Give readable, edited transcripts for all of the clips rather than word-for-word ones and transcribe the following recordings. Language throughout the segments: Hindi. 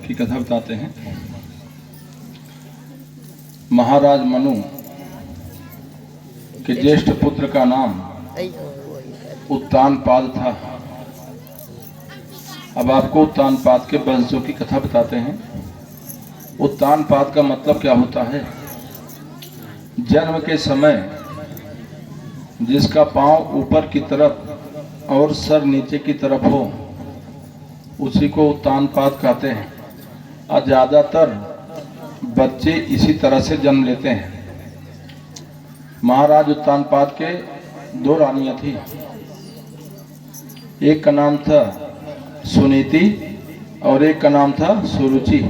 की कथा बताते हैं। महाराज मनु के ज्येष्ठ पुत्र का नाम उत्तानपाद था। अब आपको उत्तानपाद के वंशों की कथा बताते हैं। उत्तानपाद का मतलब क्या होता है? जन्म के समय जिसका पांव ऊपर की तरफ और सर नीचे की तरफ हो उसी को उत्तानपाद कहते हैं। और ज़्यादातर बच्चे इसी तरह से जन्म लेते हैं। महाराज उत्तानपाद के दो रानियां थी। एक का नाम था सुनीति और एक का नाम था सुरुचि।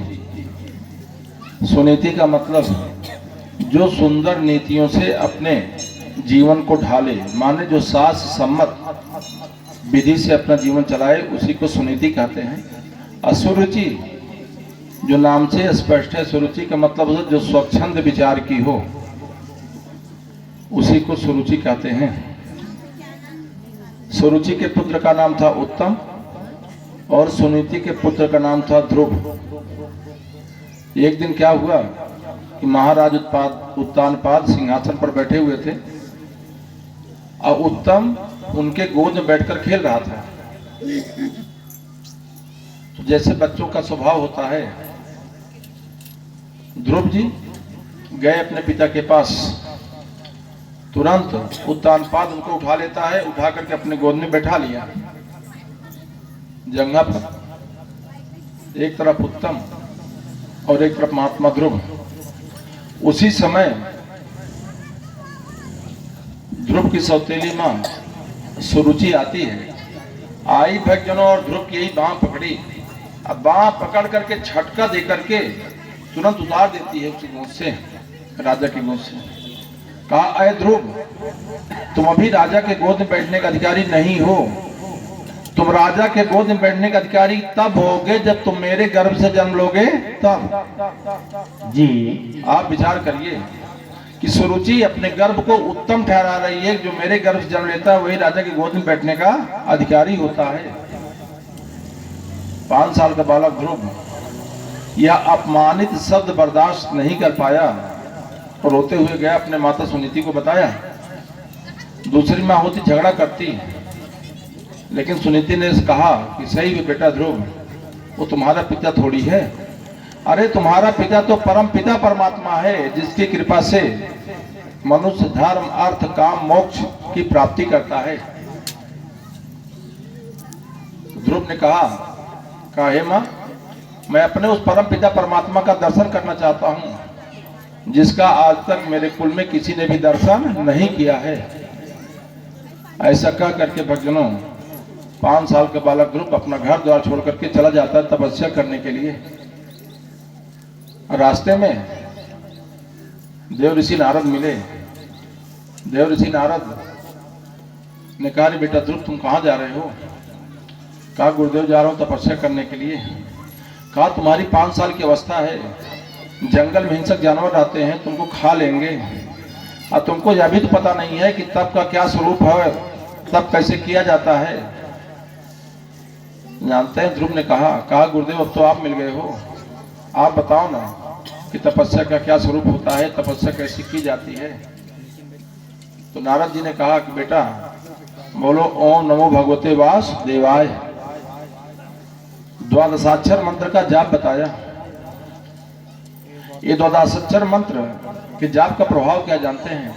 सुनीति का मतलब जो सुंदर नीतियों से अपने जीवन को ढाले, माने जो शास्त्र सम्मत विधि से अपना जीवन चलाए, उसी को सुनीति कहते हैं। और सुरुचि जो नाम से स्पष्ट है, सुरुचि का मतलब जो स्वच्छंद विचार की हो उसी को सुरुचि कहते हैं। सुरुचि के पुत्र का नाम था उत्तम और सुनीति के पुत्र का नाम था ध्रुव। एक दिन क्या हुआ कि महाराज उत्तानपाद सिंहासन पर बैठे हुए थे और उत्तम उनके गोद में बैठकर खेल रहा था। तो जैसे बच्चों का स्वभाव होता है, ध्रुव जी गए अपने पिता के पास। तुरंत उत्तानपाद उनको उठा लेता है, उठा करके अपने गोद में बैठा लिया। जंघा पर एक तरफ उत्तम और एक तरफ महात्मा ध्रुव। उसी समय ध्रुव की सौतेली मां सुरुचि आती है। आई भक्तजनों और ध्रुव की यही बांह पकड़ी। अब बांह पकड़ करके झटका दे करके तुरंत उतार देती है उसकी गोद से, राजा की गोद से। कहा, अय ध्रुव, तुम अभी राजा के गोद में बैठने का अधिकारी नहीं हो। तुम राजा के गोद में बैठने का अधिकारी तब होगे जब तुम मेरे गर्भ से जन्म लोगे तब। जी आप विचार करिए कि सुरुचि अपने गर्भ को उत्तम ठहरा रही है। जो मेरे गर्भ से जन्म लेता है वही राजा की गोद में बैठने का अधिकारी होता है। 5 साल का बालक ध्रुव यह अपमानित शब्द बर्दाश्त नहीं कर पाया और रोते हुए गया, अपने माता सुनीति को बताया। दूसरी माँ होती झगड़ा करती, लेकिन सुनीति ने कहा कि सही है बेटा ध्रुव, वो तुम्हारा पिता थोड़ी है। अरे तुम्हारा पिता तो परम पिता परमात्मा है, जिसकी कृपा से मनुष्य धर्म अर्थ काम मोक्ष की प्राप्ति करता है। ध्रुव ने कहा हे मां, मैं अपने उस परम पिता परमात्मा का दर्शन करना चाहता हूं जिसका आज तक मेरे कुल में किसी ने भी दर्शन नहीं किया है। ऐसा कह करके भक्तजनों 5 साल का बालक ध्रुव अपना घर द्वार छोड़ करके चला जाता है तपस्या करने के लिए। रास्ते में देव ऋषि नारद मिले। देव ऋषि नारद ने कहा, बेटा ध्रुव तुम कहाँ जा रहे हो? कहा, गुरुदेव जा रहा हूँ तपस्या करने के लिए। कहा, तुम्हारी 5 साल की अवस्था है, जंगल में हिंसक जानवर आते हैं, तुमको खा लेंगे। और तुमको यह भी तो पता नहीं है कि तप का क्या स्वरूप है, तप कैसे किया जाता है। जानते हैं? ध्रुव ने कहा गुरुदेव अब तो आप मिल गए हो, आप बताओ ना कि तपस्या का क्या स्वरूप होता है, तपस्या कैसी की जाती है। तो नारद जी ने कहा कि बेटा बोलो ओम नमो भगवते वासुदेवाय। द्वादशाक्षर मंत्र का जाप बताया। ये द्वादशाक्षर मंत्र के जाप का प्रभाव क्या जानते हैं?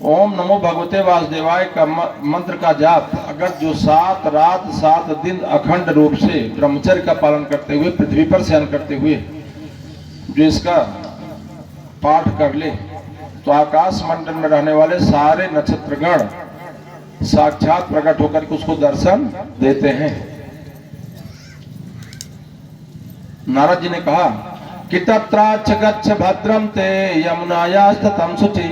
ओम नमो भगवते वासुदेवाय का मंत्र का जाप अगर जो 7 रात 7 दिन अखंड रूप से ब्रह्मचर्य का पालन करते हुए पृथ्वी पर शयन करते हुए जो इसका पाठ कर ले, तो आकाश मंडल में रहने वाले सारे नक्षत्रगण साक्षात प्रकट होकर के उसको दर्शन देते हैं। नारद जी ने कहा कि तत्राच गच्छ भद्रम ते यमुनायास्ततम शुचि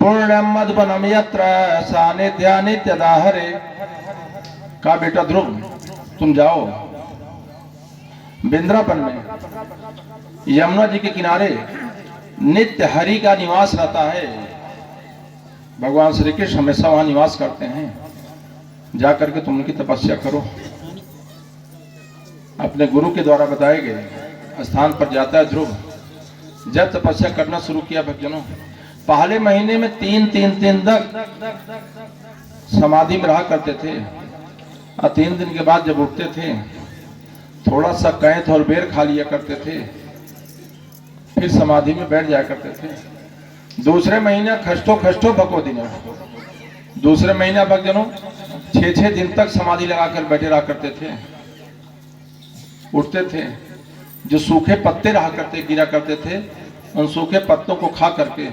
पुण्यम मधुबनम यत्र सानिध्या नित्यदा हरे। कहा, बेटा ध्रुव तुम जाओ वृंदावन में यमुना जी के किनारे नित्य हरि का निवास रहता है। भगवान श्री कृष्ण हमेशा वहां निवास करते हैं। जाकर के तुम उनकी तपस्या करो। अपने गुरु के द्वारा बताए गए स्थान पर जाता है ध्रुव। जब तपस्या करना शुरू किया भक्तजनों, पहले महीने में 3 दिन तक समाधि में रहा करते थे, और 3 दिन के बाद जब उठते थे थोड़ा सा कैंथ और बेर खा लिया करते थे, फिर समाधि में बैठ जाया करते थे। दूसरे महीने खष्टो भगो दिनों, दूसरे महीना भक्तजनों 6 दिन तक समाधि लगाकर बैठे रहा करते थे, उठते थे। जो सूखे पत्ते रहा करते गिरा करते थे, उन सूखे पत्तों को खा करके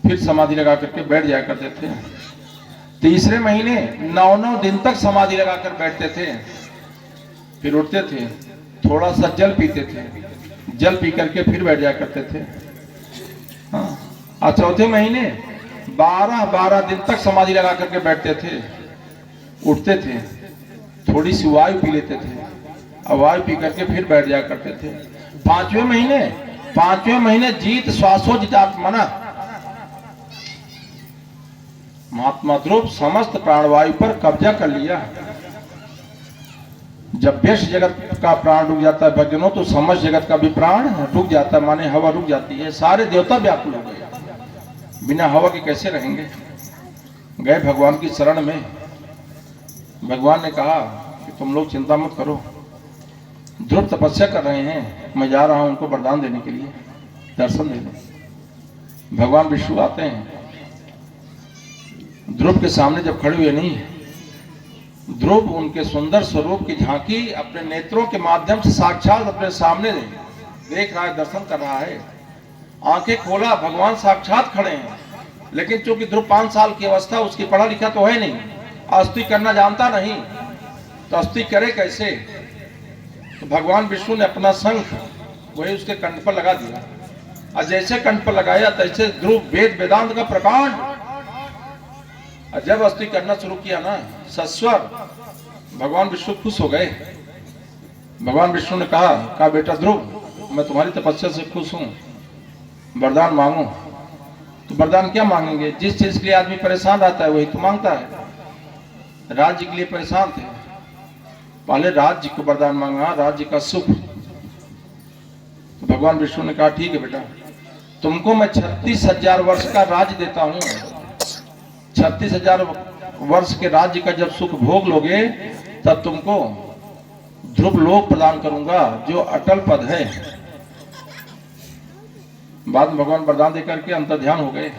फिर समाधि लगा करके बैठ जाया करते थे। तीसरे महीने 9 दिन तक समाधि लगाकर बैठते थे, फिर उठते थे, थोड़ा सा जल पीते थे, जल पी करके फिर बैठ जाया करते थे। हाँ, और चौथे महीने 12 दिन तक समाधि लगा करके बैठते थे, उठते थे, थोड़ी सी वायु पी लेते थे, और वायु पी करके फिर बैठ जाया करते थे। पांचवें महीने जीत श्वासो जितात्मना, महात्मा ध्रुव समस्त प्राणवायु पर कब्जा कर लिया। जब व्यष्ट जगत का प्राण रुक जाता है भक्तजनों, तो समस्त जगत का भी प्राण रुक जाता है, माने हवा रुक जाती है। सारे देवता व्याकुल हो गए, बिना हवा के कैसे रहेंगे। गए भगवान की शरण में, भगवान ने कहा कि तुम लोग चिंता मत करो, ध्रुव तपस्या कर रहे हैं, मैं जा रहा हूं उनको वरदान देने के लिए, दर्शन देने। भगवान विष्णु आते हैं, ध्रुव के सामने जब खड़े हुए नहीं, ध्रुव उनके सुंदर स्वरूप की झांकी अपने नेत्रों के माध्यम से साक्षात अपने सामने देख रहा है, दर्शन कर रहा है। आंखें खोला, भगवान साक्षात खड़े हैं, लेकिन चूंकि ध्रुव 5 साल की अवस्था, उसकी पढ़ा लिखा तो है नहीं, स्तुति करना जानता नहीं, तो स्तुति करे कैसे। तो भगवान विष्णु ने अपना शंख वही उसके कंठ पर लगा दिया, और जैसे कंठ पर लगाया तैसे ध्रुव वेद वेदांत का प्रकांड, और जब स्तुति करना शुरू किया ना सस्वर, भगवान विष्णु खुश हो गए। भगवान विष्णु ने कहा बेटा ध्रुव, मैं तुम्हारी तपस्या से खुश हूं, वरदान मांगो। तो वरदान क्या मांगेंगे, जिस चीज के लिए आदमी परेशान रहता है वही तो मांगता है। राज्य के लिए परेशान थे, पहले राज्य को वरदान मांगा, राज्य का सुख। तो भगवान विष्णु ने कहा ठीक है बेटा, तुमको मैं 36,000 वर्ष का राज्य देता हूं। 36,000 वर्ष के राज्य का जब सुख भोग लोगे, तब तुमको ध्रुव लोक प्रदान करूंगा, जो अटल पद है। बाद में भगवान वरदान देकर के अंतर ध्यान हो गए।